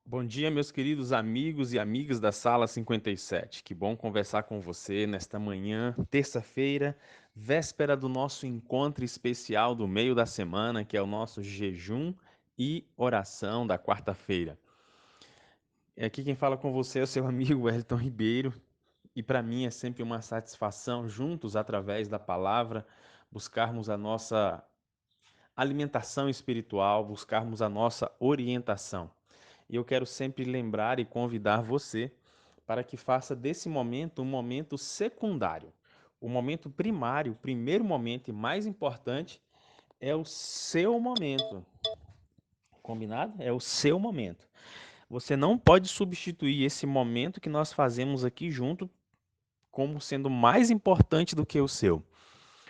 Bom dia, meus queridos amigos e amigas da Sala 57. Que bom conversar com você nesta manhã, terça-feira, véspera do nosso encontro especial do meio da semana, que é o nosso jejum e oração da quarta-feira. Aqui quem fala com você é o seu amigo Wellington Ribeiro, e para mim é sempre uma satisfação, juntos, através da palavra, buscarmos a nossa alimentação espiritual, buscarmos a nossa orientação. E eu quero sempre lembrar e convidar você para que faça desse momento um momento secundário. O momento primário, o primeiro momento e mais importante é o seu momento. Combinado? É o seu momento. Você não pode substituir esse momento que nós fazemos aqui junto como sendo mais importante do que o seu.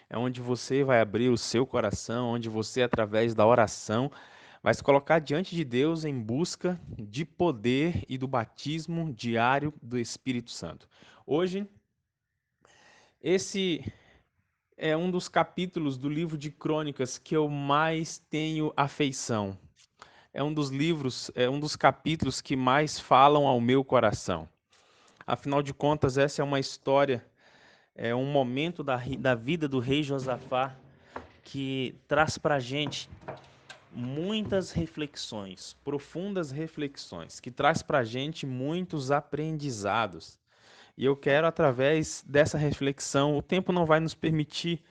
É onde você vai abrir o seu coração, onde você, através da oração, vai se colocar diante de Deus em busca de poder e do batismo diário do Espírito Santo. Hoje, esse é um dos capítulos do livro de Crônicas que eu mais tenho afeição. É um dos livros, é um dos capítulos que mais falam ao meu coração. Afinal de contas, essa é uma história, é um momento da vida do rei Josafá que traz para a gente muitas reflexões, profundas reflexões, que traz para a gente muitos aprendizados. E eu quero, através dessa reflexão, o tempo não vai nos permitir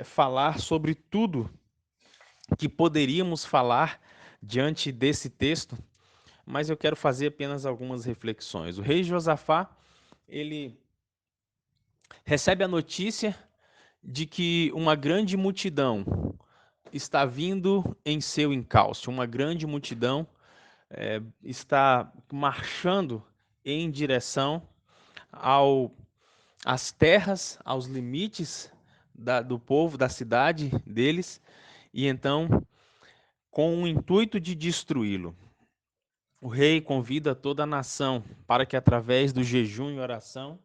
falar sobre tudo que poderíamos falar diante desse texto, mas eu quero fazer apenas algumas reflexões. O rei Josafá, ele recebe a notícia de que uma grande multidão está vindo em seu encalço, uma grande multidão está marchando em direção ao, às terras, aos limites do povo, da cidade deles, e então, com o intuito de destruí-lo, o rei convida toda a nação para que, através do jejum e oração,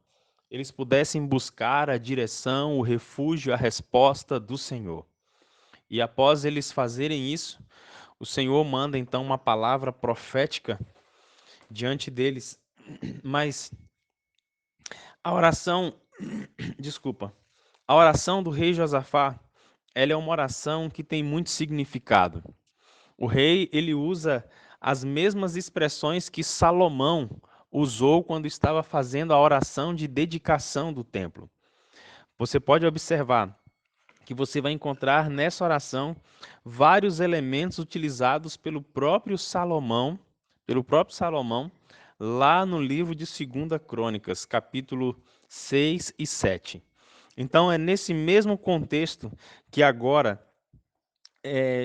eles pudessem buscar a direção, o refúgio, a resposta do Senhor. E após eles fazerem isso, o Senhor manda então uma palavra profética diante deles. Mas a oração, desculpa, a oração do rei Josafá, ela é uma oração que tem muito significado. O rei, ele usa as mesmas expressões que Salomão usou quando estava fazendo a oração de dedicação do templo. Você pode observar que você vai encontrar nessa oração vários elementos utilizados pelo próprio Salomão, lá no livro de 2 Crônicas, capítulo 6 e 7. Então é nesse mesmo contexto que agora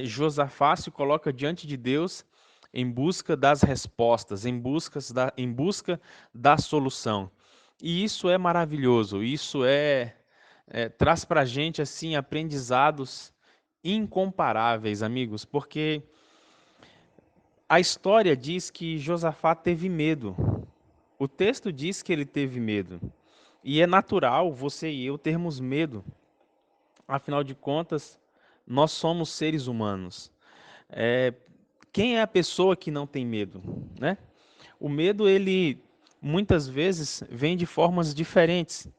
Josafá se coloca diante de Deus em busca das respostas, em busca da solução. E isso é maravilhoso, isso traz para a gente assim aprendizados incomparáveis, amigos, porque a história diz que Josafá teve medo. O texto diz que ele teve medo. E é natural você e eu termos medo. Afinal de contas, nós somos seres humanos. Quem é a pessoa que não tem medo, né? O medo, ele muitas vezes vem de formas diferentes.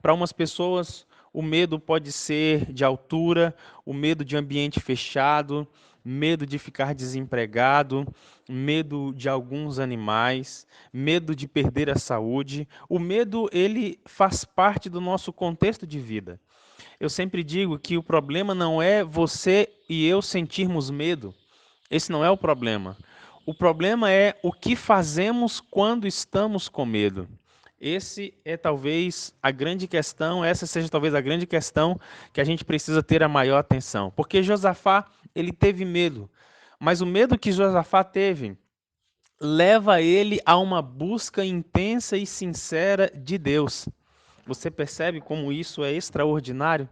Para umas pessoas, o medo pode ser de altura, o medo de ambiente fechado, medo de ficar desempregado, medo de alguns animais, medo de perder a saúde. O medo, ele faz parte do nosso contexto de vida. Eu sempre digo que o problema não é você e eu sentirmos medo. Esse não é o problema. O problema é o que fazemos quando estamos com medo. Esse é talvez a grande questão, essa seja talvez a grande questão que a gente precisa ter a maior atenção. Porque Josafá, ele teve medo, mas o medo que Josafá teve leva ele a uma busca intensa e sincera de Deus. Você percebe como isso é extraordinário?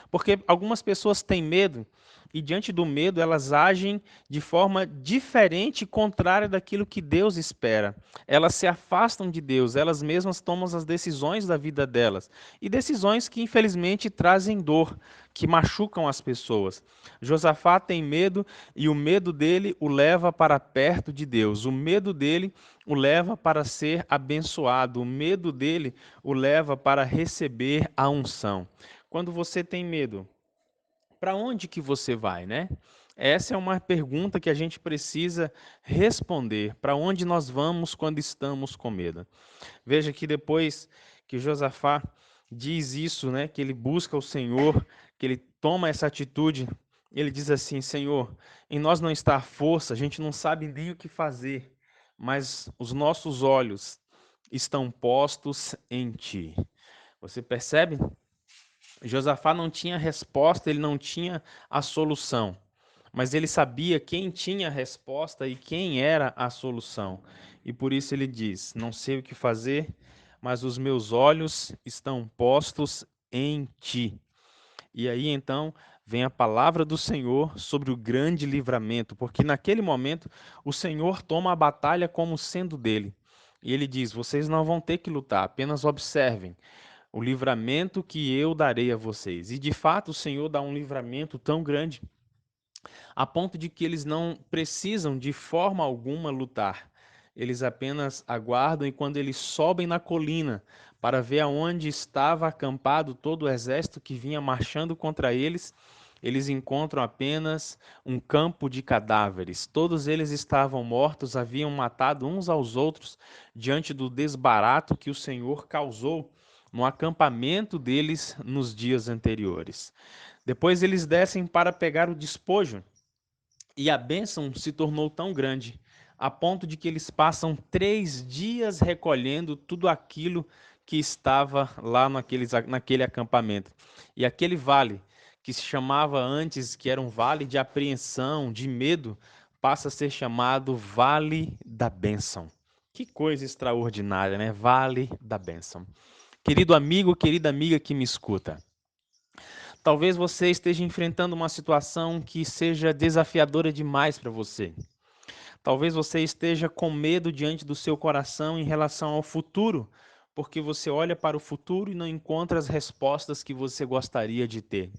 Porque algumas pessoas têm medo e diante do medo elas agem de forma diferente e contrária daquilo que Deus espera. Elas se afastam de Deus, elas mesmas tomam as decisões da vida delas, e decisões que infelizmente trazem dor, que machucam as pessoas. Josafá tem medo e o medo dele o leva para perto de Deus. O medo dele o leva para ser abençoado. O medo dele o leva para receber a unção. Quando você tem medo, para onde que você vai, né? Essa é uma pergunta que a gente precisa responder. Para onde nós vamos quando estamos com medo? Veja que depois que Josafá diz isso, né, que ele busca o Senhor, que ele toma essa atitude, ele diz assim: Senhor, em nós não está a força, a gente não sabe nem o que fazer, mas os nossos olhos estão postos em Ti. Você percebe? Josafá não tinha resposta, ele não tinha a solução, mas ele sabia quem tinha a resposta e quem era a solução. E por isso ele diz: Não sei o que fazer, mas os meus olhos estão postos em ti. E aí então vem a palavra do Senhor sobre o grande livramento, porque naquele momento o Senhor toma a batalha como sendo dele. E ele diz: Vocês não vão ter que lutar, apenas observem o livramento que eu darei a vocês. E de fato o Senhor dá um livramento tão grande, a ponto de que eles não precisam de forma alguma lutar. Eles apenas aguardam, e quando eles sobem na colina para ver aonde estava acampado todo o exército que vinha marchando contra eles, eles encontram apenas um campo de cadáveres. Todos eles estavam mortos, haviam matado uns aos outros diante do desbarato que o Senhor causou no acampamento deles nos dias anteriores. Depois eles descem para pegar o despojo, e a bênção se tornou tão grande, a ponto de que eles passam 3 dias recolhendo tudo aquilo que estava lá naquele acampamento. E aquele vale, que se chamava antes, que era um vale de apreensão, de medo, passa a ser chamado Vale da Bênção. Que coisa extraordinária, né? Vale da Bênção. Querido amigo, querida amiga que me escuta, talvez você esteja enfrentando uma situação que seja desafiadora demais para você. Talvez você esteja com medo diante do seu coração em relação ao futuro, porque você olha para o futuro e não encontra as respostas que você gostaria de ter.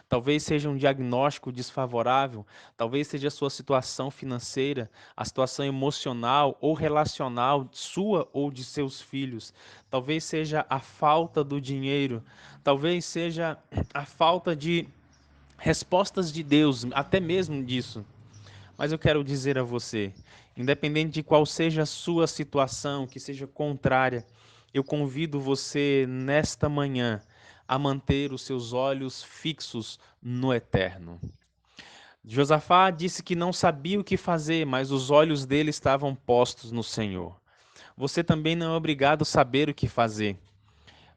Talvez seja um diagnóstico desfavorável, talvez seja a sua situação financeira, a situação emocional ou relacional sua ou de seus filhos. Talvez seja a falta do dinheiro, talvez seja a falta de respostas de Deus, até mesmo disso. Mas eu quero dizer a você, independente de qual seja a sua situação, que seja contrária, eu convido você nesta manhã a manter os seus olhos fixos no eterno. Josafá disse que não sabia o que fazer, mas os olhos dele estavam postos no Senhor. Você também não é obrigado a saber o que fazer,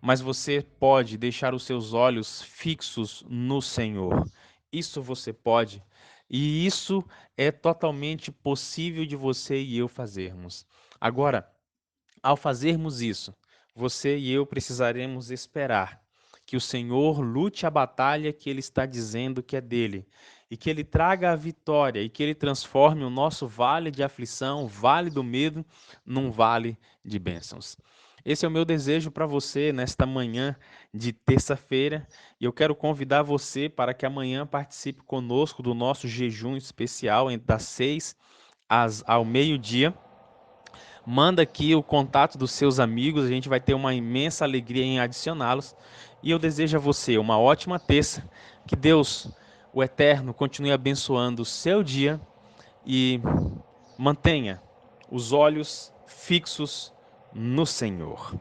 mas você pode deixar os seus olhos fixos no Senhor. Isso você pode, e isso é totalmente possível de você e eu fazermos. Agora, ao fazermos isso, você e eu precisaremos esperar que o Senhor lute a batalha que Ele está dizendo que é dele, e que Ele traga a vitória, e que Ele transforme o nosso vale de aflição, vale do medo, num vale de bênçãos. Esse é o meu desejo para você nesta manhã de terça-feira, e eu quero convidar você para que amanhã participe conosco do nosso jejum especial das 6 ao meio-dia. Manda aqui o contato dos seus amigos, a gente vai ter uma imensa alegria em adicioná-los. E eu desejo a você uma ótima terça, que Deus, o Eterno, continue abençoando o seu dia e mantenha os olhos fixos no Senhor.